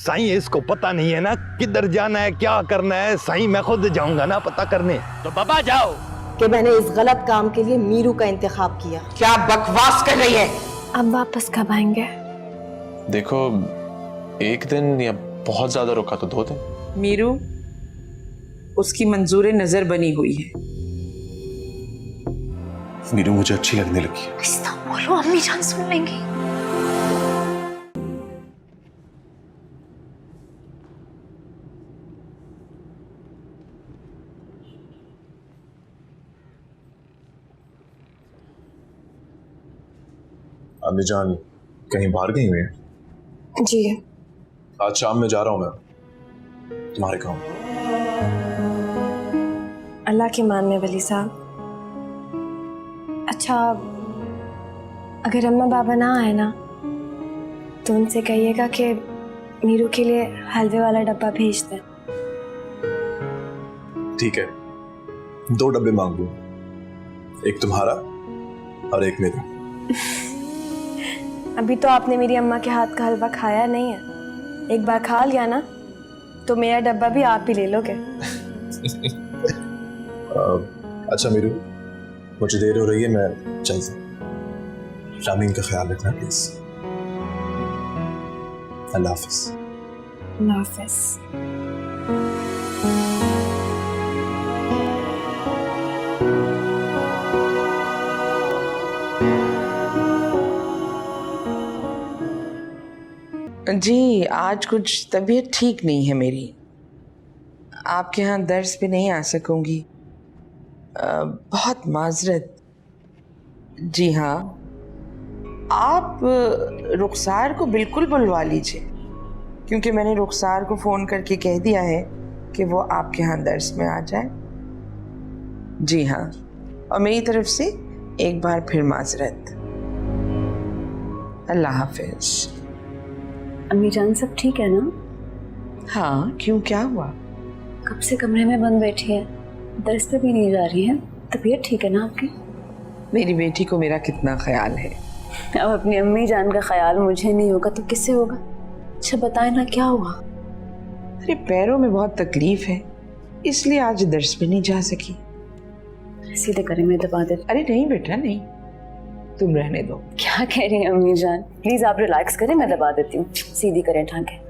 साईं इसको पता नहीं है ना किधर जाना है, क्या करना है। साईं मैं खुद जाऊंगा ना पता करने। तो बाबा जाओ। कि मैंने इस गलत काम के लिए मीरू का इंतखाब किया। क्या बकवास कर रही है? अब वापस कब आएंगे? देखो, एक दिन या बहुत ज्यादा रुका तो 2 दिन। मीरू उसकी मंजूर नजर बनी हुई है। मीरू मुझे अच्छी लगने लगी। ऐसा बोलो, अम्मी जान सुन लेंगी। अम्मी जान कहीं बाहर गई हुई है? जी आज शाम में जा रहा हूं मैं तुम्हारे गांव। अल्लाह की मान में वली साहब। अच्छा, अगर अम्मा बाबा ना आए ना तो उनसे कहिएगा कि मीरू के लिए हलवे वाला डब्बा भेज दें। ठीक है, 2 डब्बे मांग लूं, एक तुम्हारा और एक मेरा। अभी तो आपने मेरी अम्मा के हाथ का हलवा खाया नहीं है, एक बार खा लिया ना तो मेरा डब्बा भी आप ही ले लोगे। अच्छा मीरू, मुझे देर हो रही है, मैं चलता हूं। शामीन का ख्याल रखना प्लीज। अल्लाह हाफिज। अल्लाह हाफिज। जी, आज कुछ तबीयत ठीक नहीं है मेरी, आपके यहाँ दर्स पे नहीं आ सकूंगी। बहुत माजरत। जी हाँ, आप रुखसार को बिल्कुल बुलवा लीजिए, क्योंकि मैंने रुखसार को फ़ोन करके कह दिया है कि वो आपके यहाँ दर्स में आ जाए। जी हाँ, और मेरी तरफ से एक बार फिर माजरत। अल्लाह हाफिज। अम्मी जान सब ठीक है ना? हाँ, क्यों, क्या हुआ? कब से कमरे में बंद बैठी है, दर्स पे भी नहीं जा रही है। तबीयत ठीक है ना आपकी? मेरी बेटी को मेरा कितना ख्याल है। अब अपनी अम्मी जान का ख्याल मुझे नहीं होगा तो किससे होगा? अच्छा बताए ना, क्या हुआ? अरे पैरों में बहुत तकलीफ है, इसलिए आज दर्स पे नहीं जा सकी। सीधे करें, मैं दबा देती। अरे नहीं बेटा नहीं, तुम रहने दो। क्या कह रही हैं अम्मी जान? प्लीज आप रिलैक्स करें, मैं दबा देती हूँ। सीधी करें टांगे।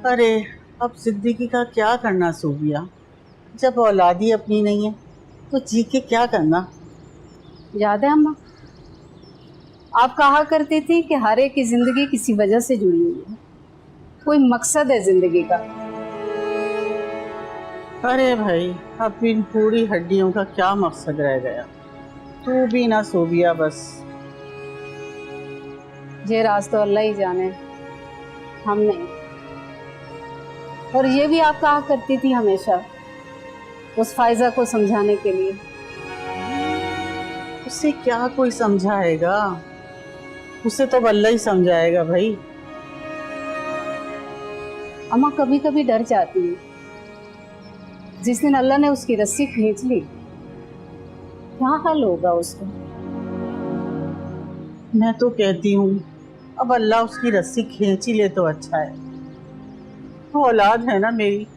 अरे अब जिंदगी का क्या करना सूबिया, जब औलादी अपनी नहीं है तो जी के क्या करना। याद है अम्मा, आप कहा करती थी कि हर एक की जिंदगी किसी वजह से जुड़ी हुई है, कोई मकसद है जिंदगी का। अरे भाई, अब इन पूरी हड्डियों का क्या मकसद रह गया। तू भी ना सूबिया, बस ये राज तो अल्लाह ही जाने, हम नहीं। और ये भी आप कहा करती थी हमेशा उस फायजा को समझाने के लिए। उसे क्या कोई समझाएगा, उसे तो अल्लाह ही समझाएगा भाई। अम्मा कभी कभी डर जाती है, जिस दिन अल्लाह ने उसकी रस्सी खींच ली क्या हाल होगा उसका। मैं तो कहती हूँ अब अल्लाह उसकी रस्सी खींच ही ले तो अच्छा है। तो औलाद है ना मेरी,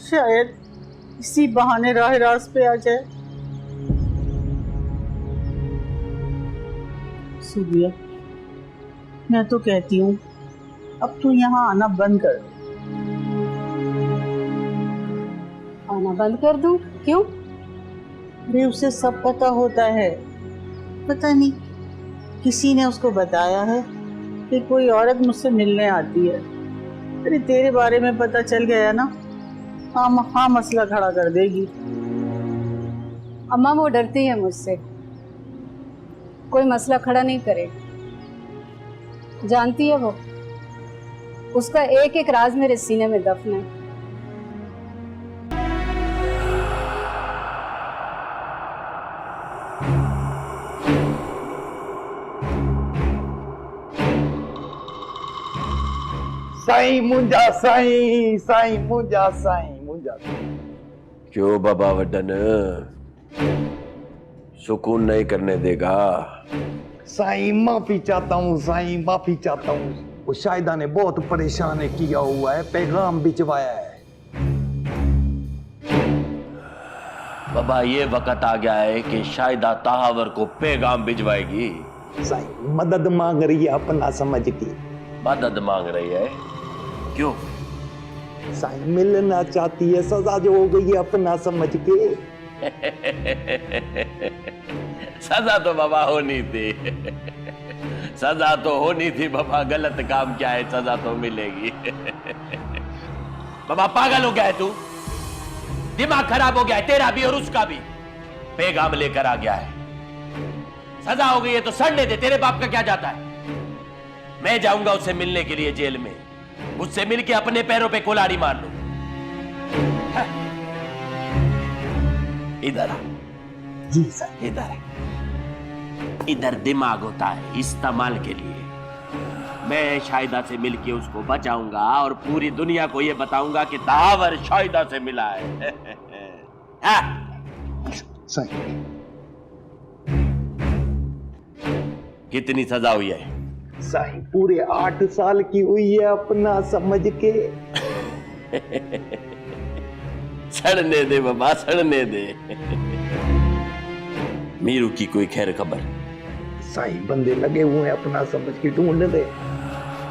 शायद इसी बहाने राह रास्त पे आ जाए। सुबिया, मैं तो कहती हूँ अब तू यहाँ आना बंद कर। आना बंद कर दूं? क्यों? अरे उसे सब पता होता है, पता नहीं किसी ने उसको बताया है कि कोई औरत मुझसे मिलने आती है। अरे तेरे बारे में पता चल गया ना, हाँ मसला खड़ा कर देगी। अम्मा वो डरती है मुझसे, कोई मसला खड़ा नहीं करेगी। जानती है वो, उसका एक एक राज मेरे सीने में दफन है। साईं मुंजा, साईं साईं मुंजा, साईं मुंजा। क्यों बाबा वडन, सुकून नहीं करने देगा। साईं माफी चाहता हूँ, साईं माफी चाहता हूँ। वो शाहिदा ने बहुत परेशान किया हुआ है, पैगाम भिजवाया है। बाबा ये वक्त आ गया है कि शाहिदा तहावर को पैगाम भिजवाएगी। साईं मदद मांग रही है अपना समझ के। मदद मांग रही है? क्यों? साईं मिलना चाहती है, सजा जो हो गई है अपना समझ के। सजा तो बाबा होनी थी। सजा तो होनी थी बाबा, गलत काम क्या है, सजा तो मिलेगी। बाबा पागल हो गया है तू, दिमाग खराब हो गया है तेरा भी और उसका भी। पैगाम लेकर आ गया है, सजा हो गई है तो सड़ने दे, तेरे बाप का क्या जाता है। मैं जाऊंगा उससे मिलने के लिए जेल में, उससे मिलके अपने पैरों पे कुल्हाड़ी मार लूं। इधर आ। जी सर। इधर इधर दिमाग होता है इस्तेमाल के लिए। मैं शाहिदा से मिलके उसको बचाऊंगा और पूरी दुनिया को यह बताऊंगा कि तहावर शाहिदा से मिला है। सही। कितनी सजा हुई है? साईं पूरे 8 साल की हुई है अपना समझ के। सड़ने दे बाबा, सड़ने दे। मीरू की कोई खैर खबर? साईं बंदे लगे हुए हैं अपना समझ के, ढूंढ दे।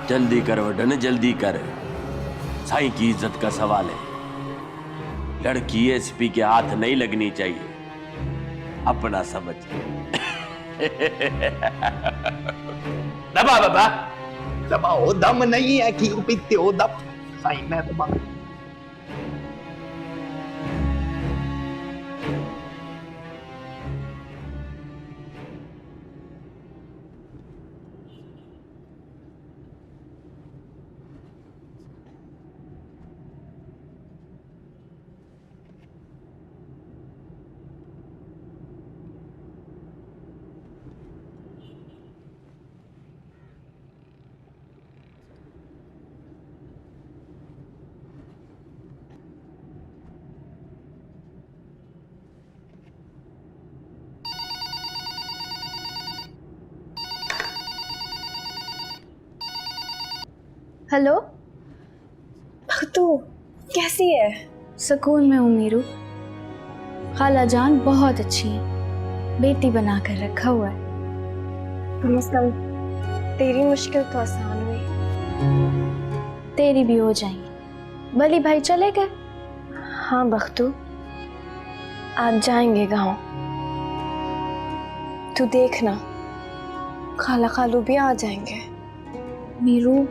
जल्दी कर वडन, जल्दी कर। साईं की इज्जत का सवाल है। लड़की एसपी के हाथ नहीं लगनी चाहिए, अपना समझ। दबा बाबा। दबाओ, दम नहीं है कि पीते हो दम। साईं मैं दबा। हेलो तू कैसी है? सुकून में हूँ मीरू। खाला जान बहुत अच्छी है, बेटी बना कर रखा हुआ है। कम से कम तेरी मुश्किल तो आसान हुई, तेरी भी हो जाएंगी। बली भाई चले गए? हाँ बख्तू, आज जाएंगे गांव। तू देखना खाला खालू भी आ जाएंगे। मीरू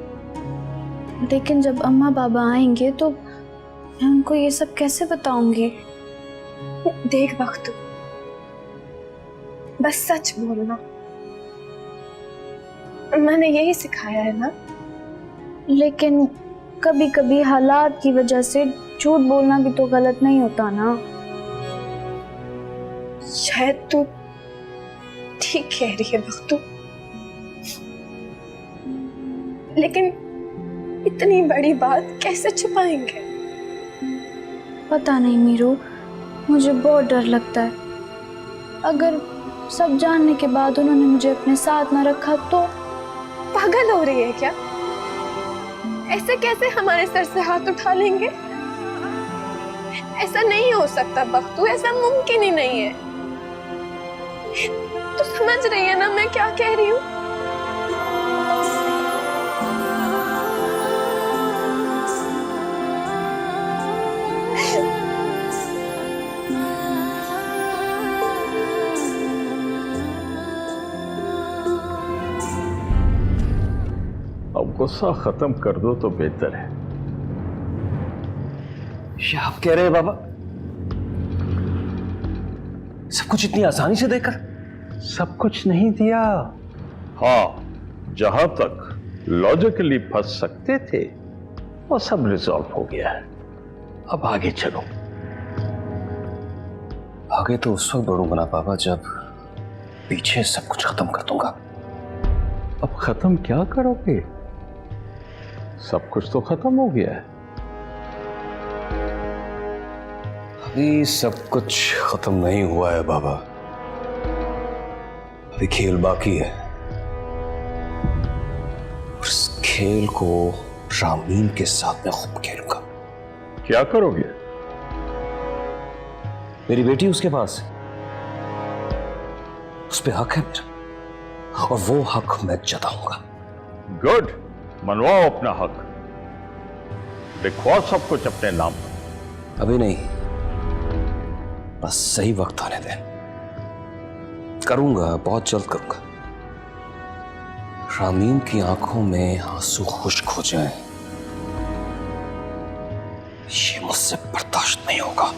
लेकिन जब अम्मा बाबा आएंगे तो मैं उनको ये सब कैसे बताऊंगी? देख बख्तू, बस सच बोलना, मैंने यही सिखाया है ना। लेकिन कभी कभी हालात की वजह से झूठ बोलना भी तो गलत नहीं होता ना। शायद तू ठीक कह रही है बख्तू, लेकिन इतनी बड़ी बात कैसे छुपाएंगे? पता नहीं मीरू, मुझे बहुत डर लगता है। अगर सब जानने के बाद उन्होंने मुझे अपने साथ न रखा तो? पागल हो रही है क्या? ऐसे कैसे हमारे सर से हाथ उठा लेंगे? ऐसा नहीं हो सकता बख्तू, ऐसा मुमकिन ही नहीं है। तो समझ रही है ना मैं क्या कह रही हूँ? अब गुस्सा खत्म कर दो तो बेहतर है। ये आप कह रहे हैं बाबा? सब कुछ इतनी आसानी से देकर? सब कुछ नहीं दिया। हाँ, जहां तक लॉजिकली फंस सकते थे वो सब रिजॉल्व हो गया है। अब आगे चलो। आगे तो उस वक्त बढ़ूंगा ना पापा जब पीछे सब कुछ खत्म कर दूंगा। अब खत्म क्या करोगे? सब कुछ तो खत्म हो गया है। अभी सब कुछ खत्म नहीं हुआ है बाबा, अभी खेल बाकी है। उस खेल को रामीन के साथ मैं खूब खेलूंगा। क्या करोगे? मेरी बेटी उसके पास है, उस पे हक है मेरा, और वो हक मैं जताऊंगा। गुड, मनवाओ अपना हक, लिखवाओ सब कुछ अपने नाम पर। अभी नहीं, बस सही वक्त आने दें, करूंगा, बहुत जल्द करूंगा। रामीन की आंखों में आंसू खुश्क हो जाएं, ये मुझसे बर्दाश्त नहीं होगा।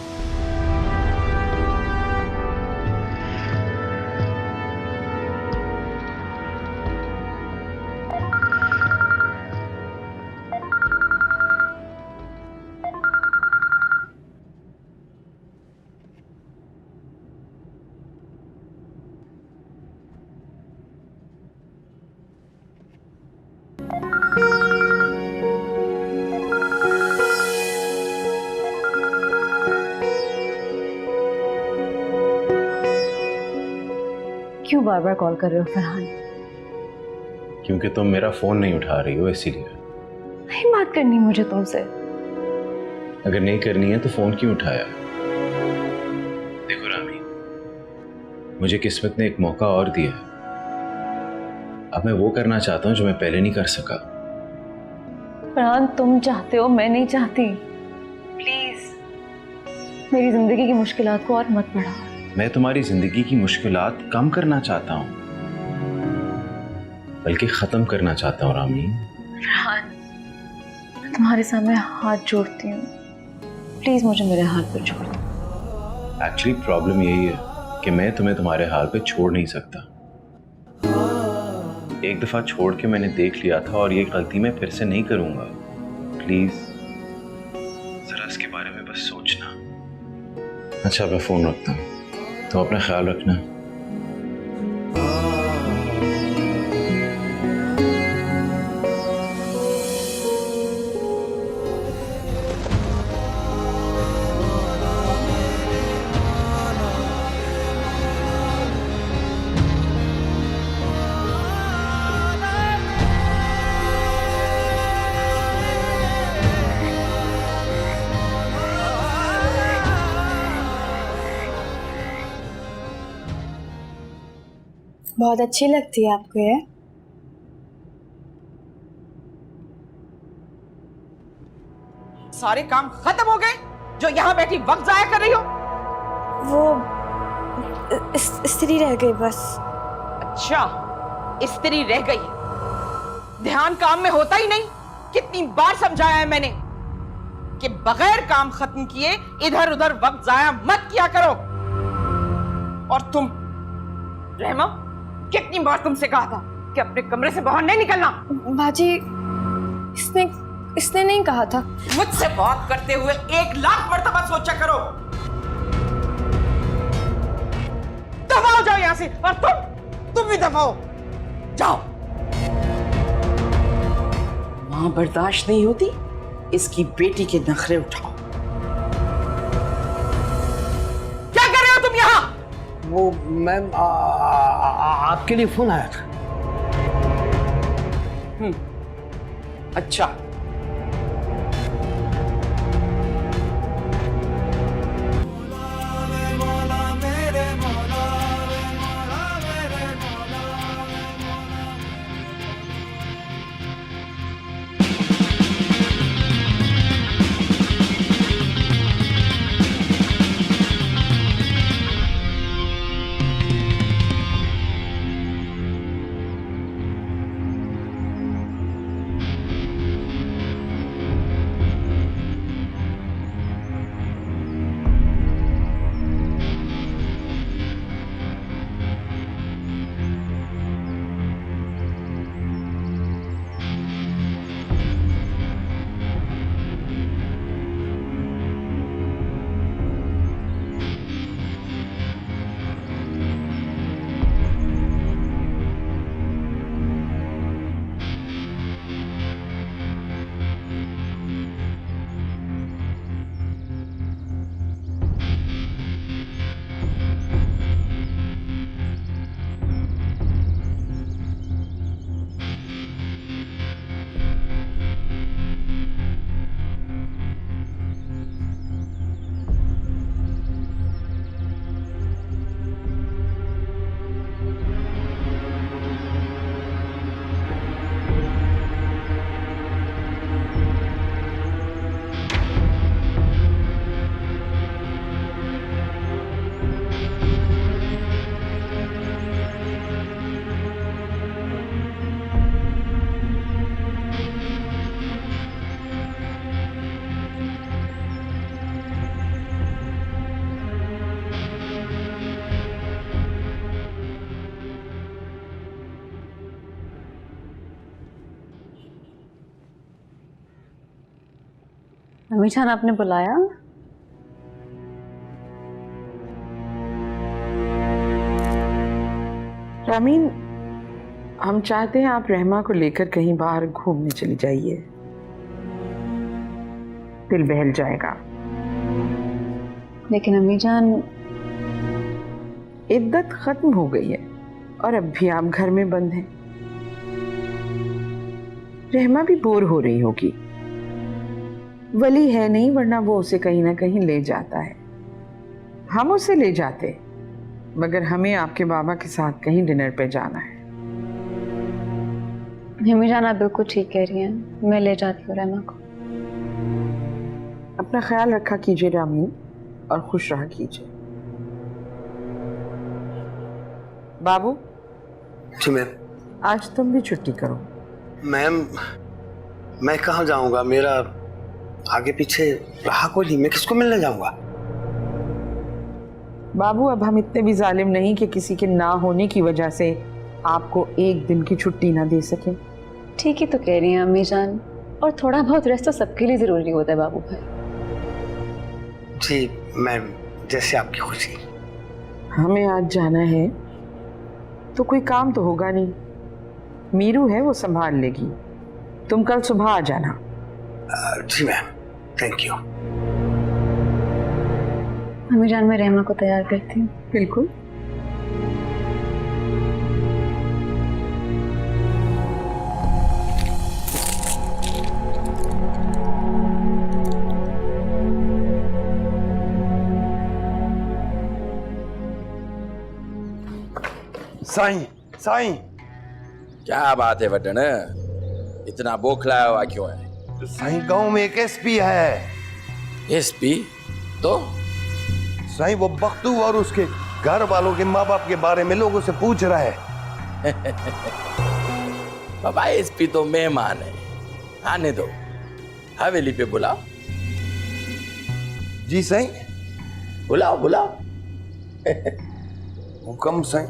क्यों बार बार कॉल कर रहे हो फरहान? क्योंकि तुम मेरा फोन नहीं उठा रही हो, इसीलिए। नहीं बात करनी मुझे तुमसे। अगर नहीं करनी है तो फोन क्यों उठाया? देखो रामी, मुझे किस्मत ने एक मौका और दिया है। अब मैं वो करना चाहता हूँ जो मैं पहले नहीं कर सका। फरहान तुम चाहते हो, मैं नहीं चाहती। प्लीज मेरी जिंदगी की मुश्किलात को और मत बढ़ाओ। मैं तुम्हारी जिंदगी की मुश्किलात कम करना चाहता हूँ, बल्कि खत्म करना चाहता हूँ रामी। फरहान मैं तुम्हारे सामने हाथ जोड़ती हूँ, प्लीज मुझे मेरे हाथ पर छोड़ दो। एक्चुअली प्रॉब्लम यही है कि मैं तुम्हें तुम्हारे हाल पे छोड़ नहीं सकता। एक दफा छोड़ के मैंने देख लिया था और ये गलती मैं फिर से नहीं करूंगा। प्लीज जरा इसके बारे में बस सोचना। अच्छा मैं फोन रखता हूँ, तो अपना ख्याल रखना। बहुत अच्छी लगती है आपको ये। सारे काम खत्म हो गए जो यहाँ बैठी वक्त जाया कर रही हो? वो स्त्री रह गई बस। अच्छा स्त्री रह गई, ध्यान काम में होता ही नहीं। कितनी बार समझाया है मैंने कि बगैर काम खत्म किए इधर उधर वक्त जाया मत किया करो। और तुम रहमा, कितनी बार तुमसे कहा था कि अपने कमरे से बाहर नहीं निकलना। बाजी इसने नहीं कहा था। मुझसे बात करते हुए 1,00,000 मर्तबा सोचा करो। दफा हो जाओ यहां से, और तुम भी दफा हो जाओ। मां बर्दाश्त नहीं होती, इसकी बेटी के नखरे उठाओ। क्या कर रहे हो तुम यहां? वो मैम आपके लिए फोन आया था। अच्छा अम्मी जान आपने बुलाया? रामीन, हम चाहते हैं आप रहमा को लेकर कहीं बाहर घूमने चली जाइए, दिल बहल जाएगा। लेकिन अम्मी जान, इद्दत खत्म हो गई है और अब भी आप घर में बंद हैं। रहमा भी बोर हो रही होगी। वली है नहीं, वरना वो उसे कहीं ना कहीं ले जाता है। हम उसे ले जाते, मगर हमें आपके बाबा के साथ कहीं डिनर पे जाना है। अम्मी जान आप बिल्कुल ठीक कह रही हैं, मैं ले जाती हूँ रहमा को। अपना ख्याल रखा कीजिए रामीन, और खुश रहा कीजिए। बाबू। जी मैम। आज तुम भी छुट्टी करो। मैम, मैं कहाँ जाऊंगा? मेरा आगे पीछे रहा कोई नहीं, मैं किसको मिलने जाऊंगा? बाबू, अब हम इतने भी जालिम नहीं कि किसी के ना होने की वजह से आपको एक दिन की छुट्टी ना दे सके। ठीक ही तो कह रही हैं अम्मी जान, और थोड़ा बहुत रेस्ट तो सबके लिए जरूरी होता है बाबू भाई। जी मैम, जैसे आपकी खुशी। हमें आज जाना है तो कोई काम तो होगा नहीं, मीरू है वो संभाल लेगी। तुम कल सुबह आ जाना। जी मैम, थैंक यू। अम्मी जान, मैं रहमा को तैयार करती हूँ। बिल्कुल। साईं, साईं। क्या बात है वटन, इतना बोखलाया हुआ क्यों है? साईं, गांव में एक एसपी है। एसपी? तो साईं, वो बख्तू और उसके घर वालों के माँ बाप के बारे में लोगों से पूछ रहा है। बाबा, एसपी तो मेहमान है, आने दो, हवेली पे बुलाओ। जी साईं। बुलाओ बुलाओ। हुक्म साईं।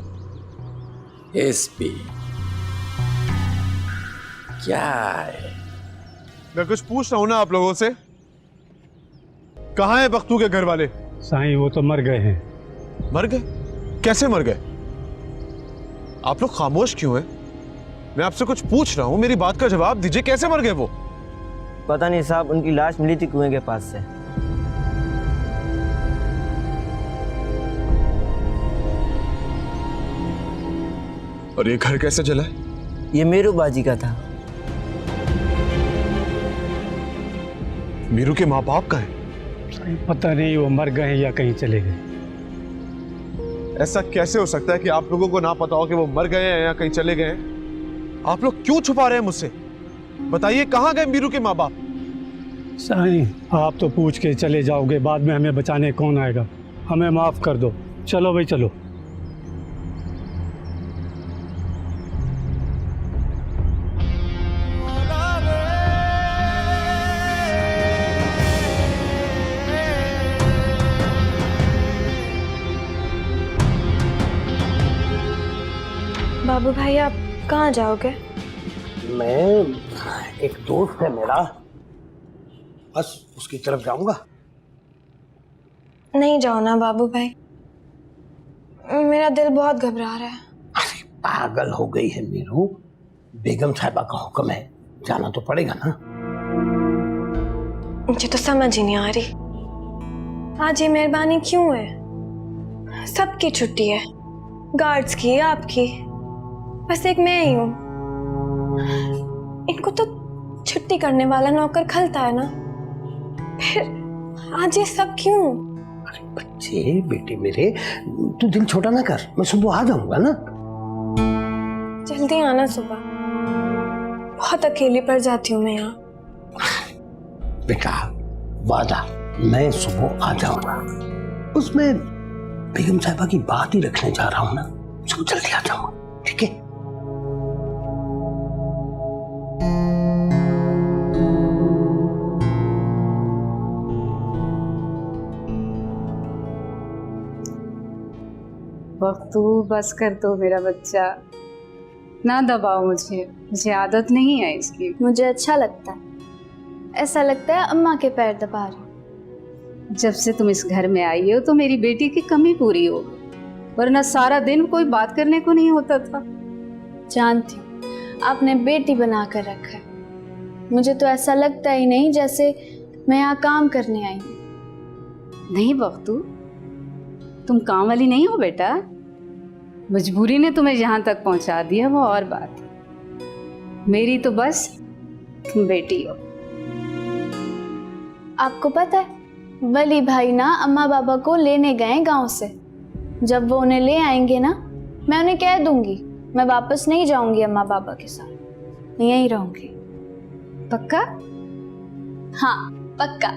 एसपी क्या है? मैं कुछ पूछ रहा हूं ना आप लोगों से। कहाँ है बख्तू के घर वाले? साईं, वो तो मर गए हैं। मर गए? कैसे मर गए? आप लोग खामोश क्यों हैं? मैं आपसे कुछ पूछ रहा हूं, मेरी बात का जवाब दीजिए। कैसे मर गए वो? पता नहीं साहब, उनकी लाश मिली थी कुएं के पास से। और ये घर कैसे जला? ये मीरू बाजी का था। मीरू के माँ बाप का है? पता नहीं, वो मर गए या कहीं चले गए। ऐसा कैसे हो सकता है कि आप लोगों को ना पता हो कि वो मर गए हैं या कहीं चले गए हैं? आप लोग क्यों छुपा रहे हैं मुझसे? बताइए, कहाँ गए मीरू के माँ बाप? साईं, आप तो पूछ के चले जाओगे, बाद में हमें बचाने कौन आएगा? हमें माफ कर दो। चलो भाई, चलो। बाबू भाई, आप कहाँ जाओगे? मैं, एक दोस्त है मेरा, बस उसकी तरफ जाऊंगा। नहीं जाओ ना बाबू भाई, मेरा दिल बहुत घबरा रहा है। अरे पागल हो गई है मीरू, बेगम साहिबा का हुक्म है, जाना तो पड़ेगा ना। मुझे तो समझ ही नहीं आ रही, आज ये मेहरबानी क्यों है? सबकी छुट्टी है, गार्ड्स की, आपकी, बस एक मैं ही हूँ। इनको तो छुट्टी करने वाला नौकर खलता है ना, फिर आज ये सब क्यों? अरे बच्चे, बेटे मेरे, तू दिल छोटा ना कर, मैं सुबह आ जाऊंगा ना। जल्दी आना सुबह, बहुत अकेली पड़ जाती हूँ मैं यहाँ। बेटा, वादा, मैं सुबह आ जाऊंगा। उसमें बेगम साहिबा की बात ही रखने जा रहा हूँ ना, सुबह जल्दी आ जाऊंगा, ठीक है? बख्तू, बस कर दो मेरा बच्चा, ना दबाओ मुझे आदत नहीं है इसकी। मुझे अच्छा लगता है, ऐसा लगता है अम्मा के पैर दबा रही। जब से तुम इस घर में आई हो तो मेरी बेटी की कमी पूरी हो, वरना सारा दिन कोई बात करने को नहीं होता था। जानती हूँ आपने बेटी बना कर रखा है, मुझे तो ऐसा लगता ही नहीं जैसे मैं यहाँ काम करने आई हूँ। नहीं बख्तू, तुम काम वाली नहीं हो बेटा, मजबूरी ने तुम्हें यहाँ तक पहुँचा दिया वो और बात है। मेरी तो बस तुम बेटी हो। आपको पता है वली भाई ना अम्मा बाबा को लेने गए गांव से। जब वो उन्हें ले आएंगे ना, मैं उन्हें कह दूंगी मैं वापस नहीं जाऊंगी अम्मा बाबा के साथ, यहीं रहूंगी। पक्का? हाँ पक्का।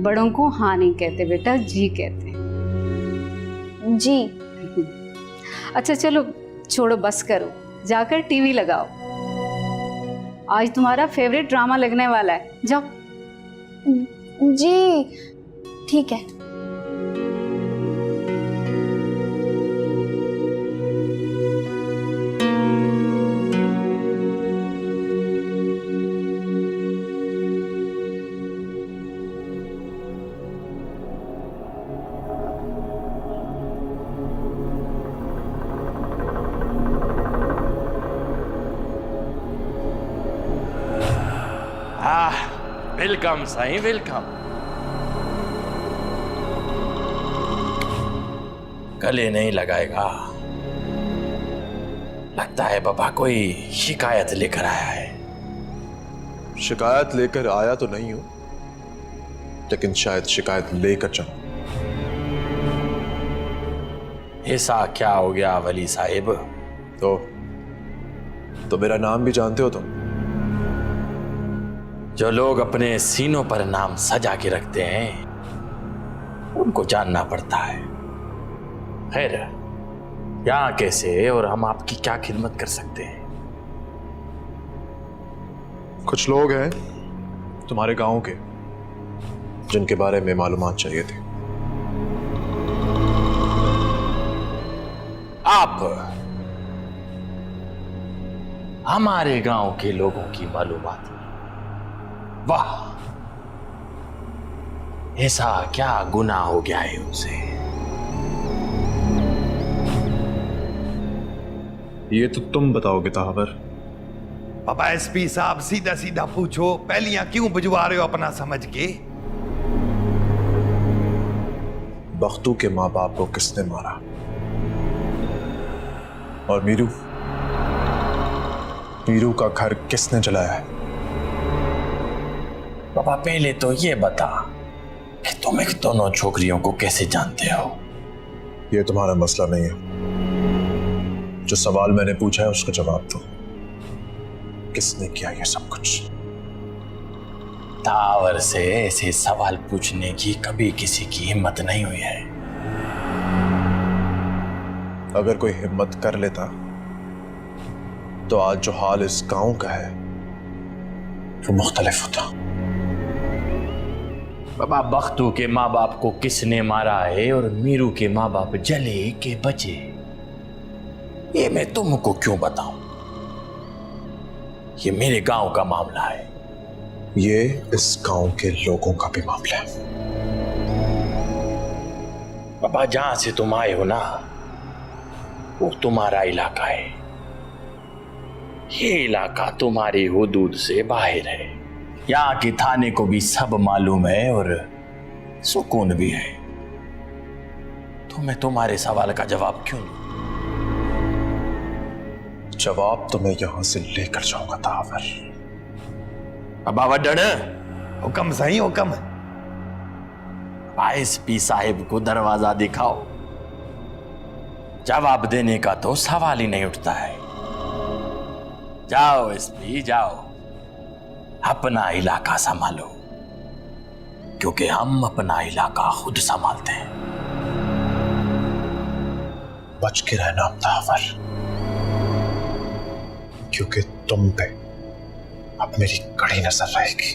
बड़ों को हाँ नहीं कहते बेटा, जी कहते जी। अच्छा चलो छोड़ो, बस करो, जाकर टीवी लगाओ। आज तुम्हारा फेवरेट ड्रामा लगने वाला है, जाओ। जी ठीक है। Welcome Sai, welcome. गले नहीं लगाएगा, लगता है बाबा कोई शिकायत लेकर आया है। शिकायत लेकर आया तो नहीं हूं, लेकिन शायद शिकायत लेकर जाऊं। ऐसा क्या हो गया वली साहिब? तो मेरा नाम भी जानते हो तुम? जो लोग अपने सीनों पर नाम सजा के रखते हैं उनको जानना पड़ता है। खैर, यहाँ कैसे और हम आपकी क्या खिदमत कर सकते हैं? कुछ लोग हैं तुम्हारे गांव के जिनके बारे में मालूमात चाहिए थी। आप हमारे गांव के लोगों की मालूमात? वाह, ऐसा क्या गुनाह हो गया है उनसे? ये तो तुम बताओगे ताहवर। पापा एसपी साहब सीधा सीधा पूछो, पहलियां क्यों बुझवा रहे हो अपना समझ के? बख्तू के माँ बाप को किसने मारा? और मीरू का घर किसने जलाया है? पापा पहले तो ये बता कि तुम इन दोनों छोकरियों को कैसे जानते हो? ये तुम्हारा मसला नहीं है। जो सवाल मैंने पूछा है उसका जवाब दो। किसने किया ये सब कुछ? तावर से ऐसे सवाल पूछने की कभी किसी की हिम्मत नहीं हुई है। अगर कोई हिम्मत कर लेता तो आज जो हाल इस गांव का है वो मुख्तलिफ होता। बाबा, बख्तू के माँ बाप को किसने मारा है और मीरू के माँ बाप जले के बचे, ये मैं तुमको क्यों बताऊं? ये मेरे गांव का मामला है। ये इस गांव के लोगों का भी मामला है। बाबा, जहां से तुम आए हो ना, वो तुम्हारा इलाका है। ये इलाका तुम्हारी हुदूद से बाहर है। यहाँ के थाने को भी सब मालूम है और सुकून भी है। तो मैं तुम्हारे सवाल का जवाब क्यों दूं? जवाब तो मैं यहां से लेकर जाऊंगा तावर। बाबा वड्डण, हुक्म सही हुक्म। एसपी साहिब को दरवाजा दिखाओ। जवाब देने का तो सवाल ही नहीं उठता है। जाओ एसपी, जाओ, अपना इलाका संभालो, क्योंकि हम अपना इलाका खुद संभालते हैं। बच के रहना तावर, क्योंकि तुम पे अब मेरी कड़ी नजर रहेगी।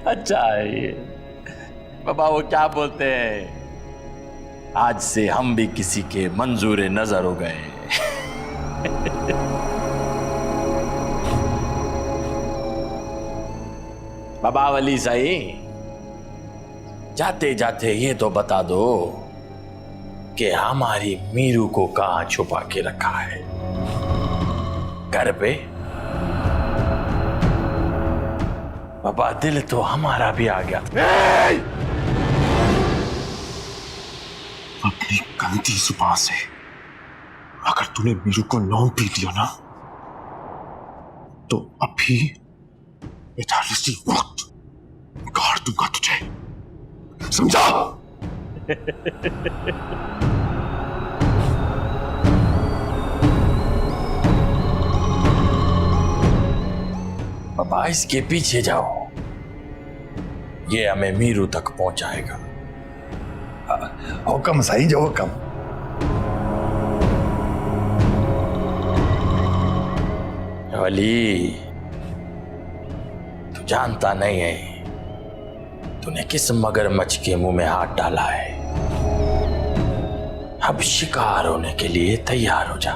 अच्छा है ये। बाबा, वो क्या बोलते हैं, आज से हम भी किसी के मंजूर नजर हो गए। बाबा वली सही, जाते जाते ये तो बता दो कि हमारी मीरू को कहां छुपा के रखा है? घर पे? बाबा दिल तो हमारा भी आ गया। अपनी गंदी जुबान से अगर तूने मीरू को लौंग पी दिया ना, तो अभी इसी वक्त गाड़ दूंगा तुझे, समझा? बाबा इसके पीछे जाओ, ये हमें मीरू तक पहुंचाएगा। हुक्म सही जो हुक्म। वली तू जानता नहीं है तूने किस मगरमच्छ के मुंह में हाथ डाला है। अब शिकार होने के लिए तैयार हो जा।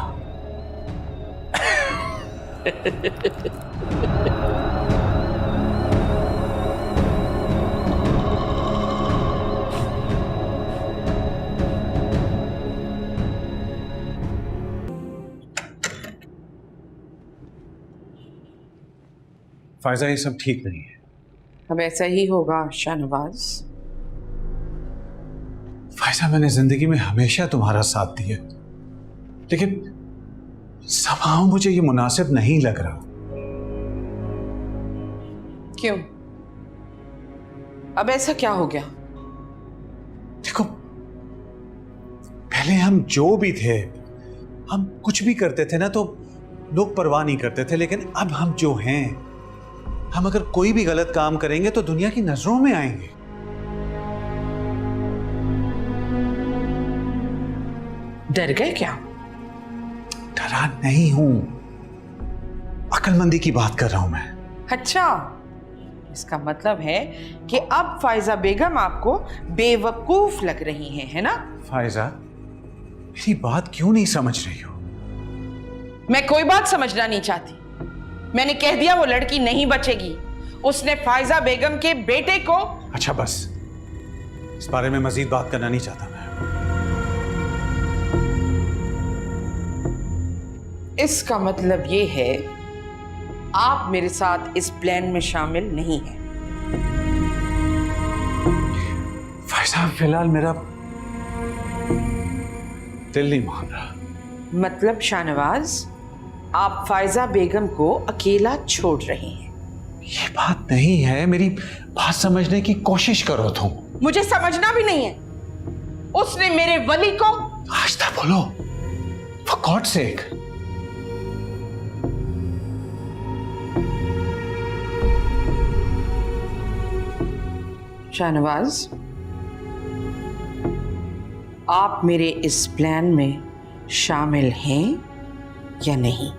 फायजा ये सब ठीक नहीं है। अब ऐसा ही होगा शाहनवाज। फायजा मैंने जिंदगी में हमेशा तुम्हारा साथ दिया, लेकिन somehow मुझे ये मुनासिब नहीं लग रहा। क्यों? अब ऐसा क्या हो गया? देखो, पहले हम जो भी थे, हम कुछ भी करते थे ना तो लोग परवाह नहीं करते थे, लेकिन अब हम जो हैं, हम अगर कोई भी गलत काम करेंगे तो दुनिया की नजरों में आएंगे। डर गए क्या? डरा नहीं हूं, अक्लमंदी की बात कर रहा हूं मैं। अच्छा, इसका मतलब है कि अब फायजा बेगम आपको बेवकूफ लग रही हैं, है ना? फायजा, मेरी बात क्यों नहीं समझ रही हो? मैं कोई बात समझना नहीं चाहती। मैंने कह दिया वो लड़की नहीं बचेगी। उसने फायजा बेगम के बेटे को। अच्छा बस, इस बारे में मजीद बात करना नहीं चाहता मैं। इसका मतलब ये है आप मेरे साथ इस प्लान में शामिल नहीं हैं। फायजा, फिलहाल मेरा दिल नहीं मान रहा। मतलब शाहनवाज, आप फायजा बेगम को अकेला छोड़ रहे हैं? ये बात नहीं है, मेरी बात समझने की कोशिश करो तुम। मुझे समझना भी नहीं है। उसने मेरे वली को। आहिस्ता बोलो, for God's sake। शाहनवाज, आप मेरे इस प्लान में शामिल हैं या नहीं?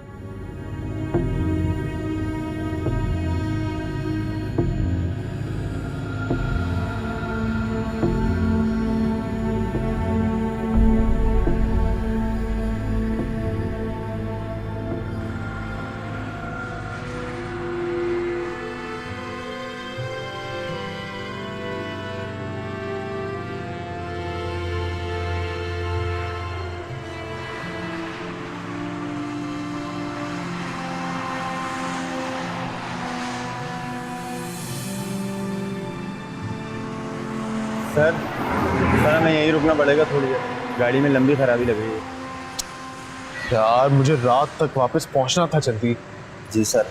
सर हमें यहीं रुकना पड़ेगा थोड़ी देर, गाड़ी में लंबी खराबी लग रही है। यार मुझे रात तक वापस पहुंचना था जल्दी। जी सर।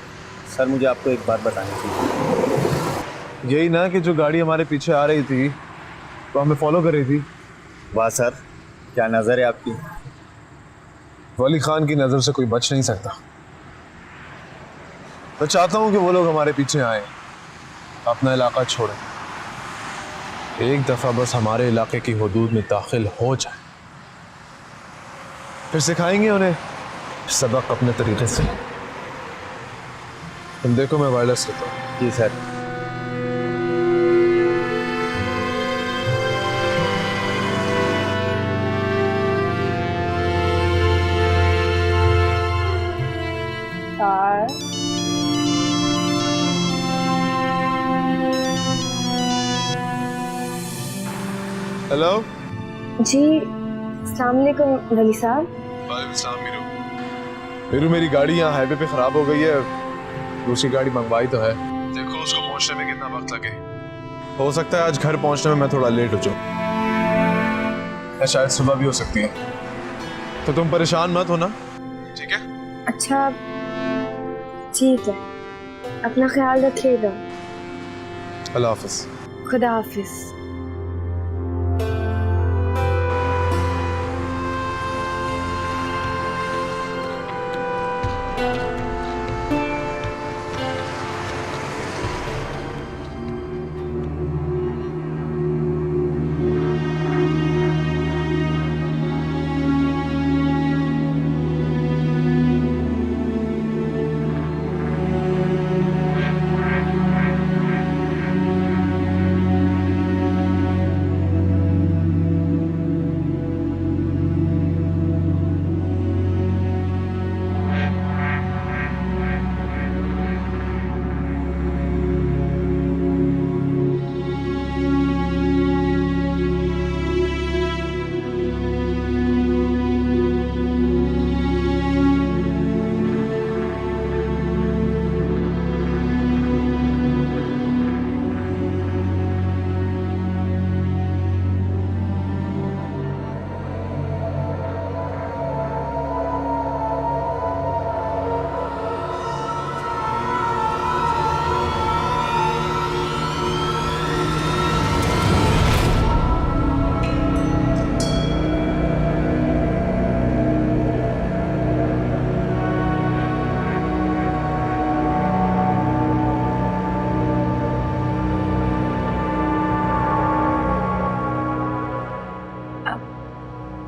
सर मुझे आपको एक बात बतानी थी। यही ना कि जो गाड़ी हमारे पीछे आ रही थी तो हमें फॉलो कर रही थी। वाह सर, क्या नज़र है आपकी। वली खान की नज़र से कोई बच नहीं सकता। मैं चाहता हूं कि वो लोग हमारे पीछे आए, अपना इलाका छोड़ें, एक दफ़ा बस हमारे इलाके की हुदूद में दाखिल हो जाए, फिर सिखाएंगे उन्हें सबक अपने तरीके से। तुम देखो मैं वायरलेस करता हूँ। जी सर। यार। हेलो जी अस्सलाम वालेकुम वली साहब। वालेकुम मीरू। मीरू मेरी गाड़ी यहाँ हाईवे पे खराब हो गई है, दूसरी गाड़ी मंगवाई तो है। देखो उसको पहुंचने में कितना वक्त लगे। हो सकता है आज घर पहुंचने में मैं थोड़ा लेट हो जाऊं, या शायद सुबह भी हो सकती है। तो तुम परेशान मत होना, ठीक है? अच्छा ठीक है, अपना ख्याल रखिएगा। अल्लाह हाफिज। खुदा हाफिज।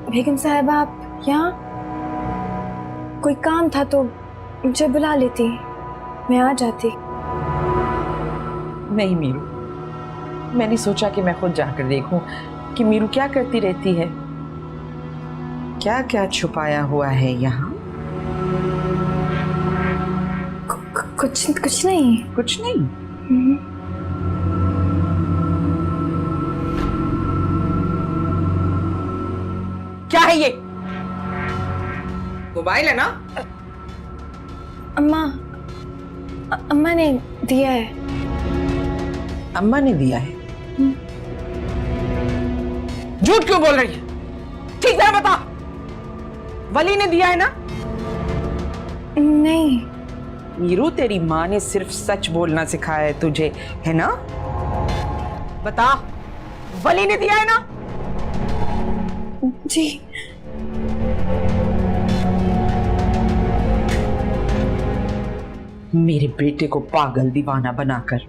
बेगम साहब आप यहाँ? कोई काम था तो मुझे बुला लेती, मैं आ जाती। नहीं मीरू, मैंने सोचा कि मैं खुद जाकर देखूं कि मीरू क्या करती रहती है। क्या क्या छुपाया हुआ है यहाँ? कुछ नहीं। कुछ नहीं? क्या है ये? मोबाइल है ना? अम्मा ने दिया है। अम्मा ने दिया है? झूठ क्यों बोल रही है? ठीक है बता, वली ने दिया है ना? नहीं। मीरू तेरी माँ ने सिर्फ सच बोलना सिखाया है तुझे, है ना? बता, वली ने दिया है ना? जी। मेरे बेटे को पागल दीवाना बनाकर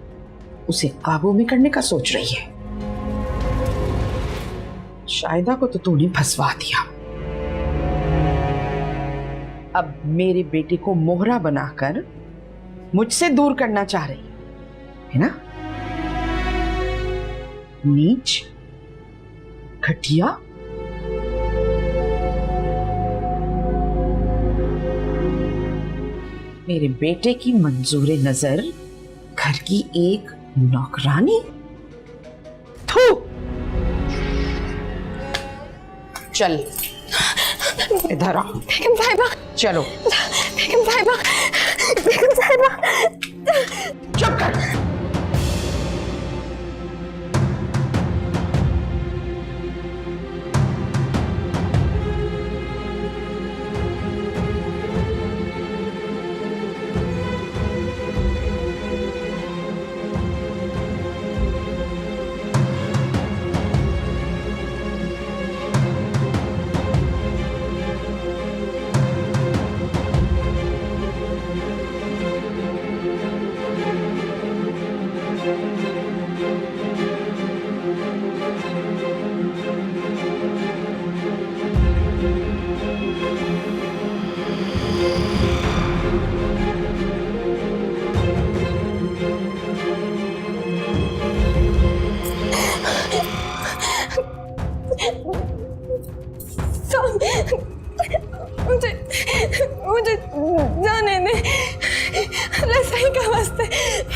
उसे काबू में करने का सोच रही है। शायदा को तो तूने फंसवा दिया, अब मेरे बेटे को मोहरा बनाकर मुझसे दूर करना चाह रही है ना? नीच, घटिया। मेरे बेटे की मंजूर नजर घर की एक नौकरानी। थू। चल इधर आ। बेगम साहिबा। चलो। बेगम साहिबा। बेगम साहिबा। चुप कर। अल्लाह सही का वास्ते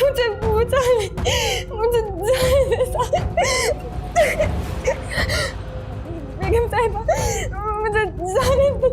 मुझे बचा ले, मुझे जाने दे साहब। बेगम साहिबा मुझे जाने दे।